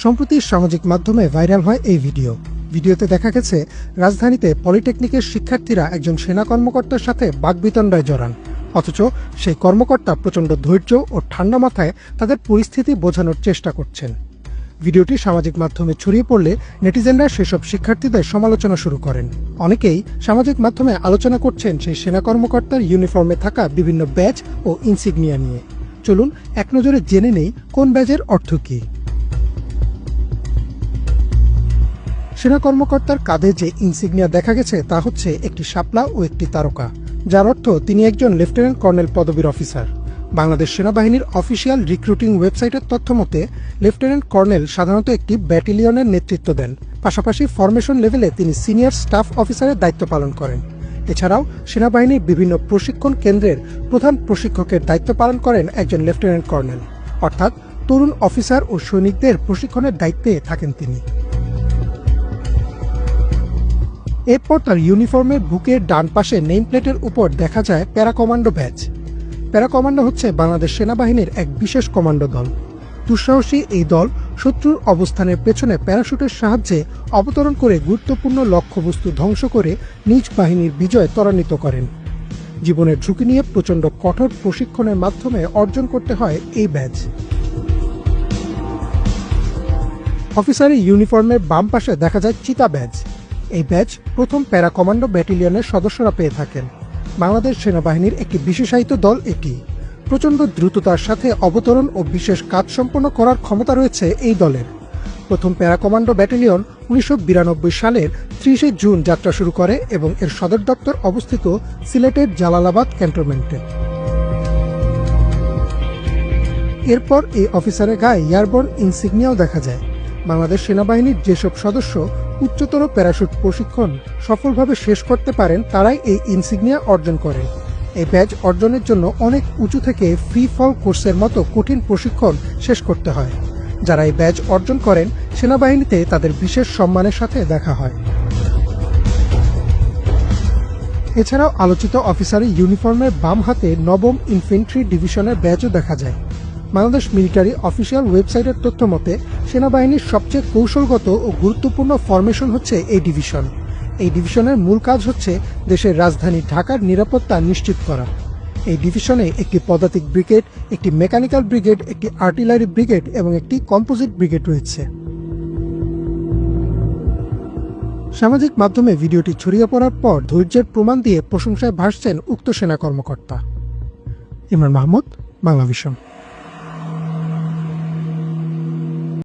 সম্প্রতি সামাজিক মাধ্যমে ভাইরাল হয় এই ভিডিওতে দেখা গেছে রাজধানীতে পলিটেকনিকের শিক্ষার্থীরা একজন সেনা কর্মকর্তার সাথে বাকবিতণ্ডায় জড়ান। অথচ সেই কর্মকর্তা প্রচণ্ড ধৈর্য ও ঠান্ডা মাথায় তাদের পরিস্থিতি বোঝানোর চেষ্টা করছেন। ভিডিওটি সামাজিক মাধ্যমে ছড়িয়ে পড়লে নেটিজেনরা সেসব শিক্ষার্থীদের সমালোচনা শুরু করেন। অনেকেই সামাজিক মাধ্যমে আলোচনা করছেন সেই সেনা কর্মকর্তার ইউনিফর্মে থাকা বিভিন্ন ব্যাজ ও ইনসিগনিয়া নিয়ে। চলুন এক নজরে জেনে নেই কোন ব্যাজের অর্থ কী। সেনা কর্মকর্তার কাঁধে যে ইনসিগনিয়া দেখা গেছে তা হচ্ছে একটি শাপলা ও একটি তারকা, যার অর্থ তিনি একজন লেফটেন্যান্ট কর্নেল পদবীর অফিসার। বাংলাদেশ সেনাবাহিনীর অফিসিয়াল রিক্রুটিং ওয়েবসাইটের তথ্য মতে লেফটেন্যান্ট কর্নেল সাধারণত একটি ব্যাটালিয়নের নেতৃত্ব দেন, পাশাপাশি ফরমেশন লেভেলে তিনি সিনিয়র স্টাফ অফিসারের দায়িত্ব পালন করেন। এছাড়াও সেনাবাহিনীর বিভিন্ন প্রশিক্ষণ কেন্দ্রের প্রধান প্রশিক্ষকের দায়িত্ব পালন করেন একজন লেফটেন্যান্ট কর্নেল, অর্থাৎ তরুণ অফিসার ও সৈনিকদের প্রশিক্ষণের দায়িত্বে থাকেন তিনি। এরপর তার ইউনিফর্মের বুকের ডান পাশে নেম প্লেটের উপর দেখা যায় para commando badge. Para commando হচ্ছে বাংলাদেশ সেনাবাহিনীর এক বিশেষ কমান্ডো দল। দুঃসাহসী এই দল শত্রুর অবস্থানের পেছনে প্যারাশুটের সাহায্যে অবতরণ করে গুরুত্বপূর্ণ লক্ষ্যবস্তু ধ্বংস করে নিজ বাহিনীর বিজয় ত্বরান্বিত করেন। জীবনের ঝুঁকি নিয়ে প্রচণ্ড কঠোর প্রশিক্ষণের মাধ্যমে অর্জন করতে হয় এই ব্যাজ। অফিসারের ইউনিফর্মের বাম পাশে দেখা যায় চিতা ব্যাজ। এই ব্যাজ প্রথম প্যারা কমান্ডো ব্যাটালিয়নের সদস্যরা পেয়ে থাকেন। বাংলাদেশ সেনাবাহিনীর একটি বিশেষায়িত দল এটি। প্রচণ্ড দ্রুততার সাথে অবতরণ ও বিশেষ কাজ সম্পন্ন করার ক্ষমতা রয়েছে এই দলের। প্রথম প্যারা কমান্ডো ব্যাটালিয়ন 1992 সালের 30 জুন যাত্রা শুরু করে এবং এর সদর দপ্তর অবস্থিত সিলেটের জালালাবাদ ক্যান্টনমেন্টে। এরপর এই অফিসারের গায়ে এয়ারবর্ন ইনসিগনিয়াও দেখা যায়। বাংলাদেশ সেনাবাহিনীর যেসব সদস্য উচ্চতর প্যারাশুট প্রশিক্ষণ সফলভাবে শেষ করতে পারেন তারাই এই ইনসিগনিয়া অর্জন করেন। এই ব্যাজ অর্জনের জন্য অনেক উঁচু থেকে ফ্রি ফল কোর্সের মতো কঠিন প্রশিক্ষণ শেষ করতে হয়। যারা এই ব্যাজ অর্জন করেন সেনাবাহিনীতে তাদের বিশেষ সম্মানের সাথে দেখা হয়। এছাড়াও আলোচিত অফিসারের ইউনিফর্মের বাম হাতে নবম ইনফেন্ট্রি ডিভিশনের ব্যাজও দেখা যায়। বাংলাদেশ মিলিটারি অফিসিয়াল ওয়েবসাইটের তথ্য মতে সেনাবাহিনীর সবচেয়ে কৌশলগত ও গুরুত্বপূর্ণ ফরমেশন হচ্ছে এই ডিভিশন। এই ডিভিশনের মূল কাজ হচ্ছে দেশের রাজধানী ঢাকার নিরাপত্তা নিশ্চিত করা। এই ডিভিশনে একটি পদাতিক ব্রিগেড, একটি মেকানিক্যাল ব্রিগেড, একটি আর্টিলারি ব্রিগেড এবং একটি কম্পোজিট ব্রিগেড রয়েছে। সামাজিক মাধ্যমে ভিডিওটি ছড়িয়ে পড়ার পর ধৈর্যের প্রমাণ দিয়ে প্রশংসায় ভাসছেন উক্ত সেনা কর্মকর্তা। ইমরান মাহমুদ, বাংলাভিশন।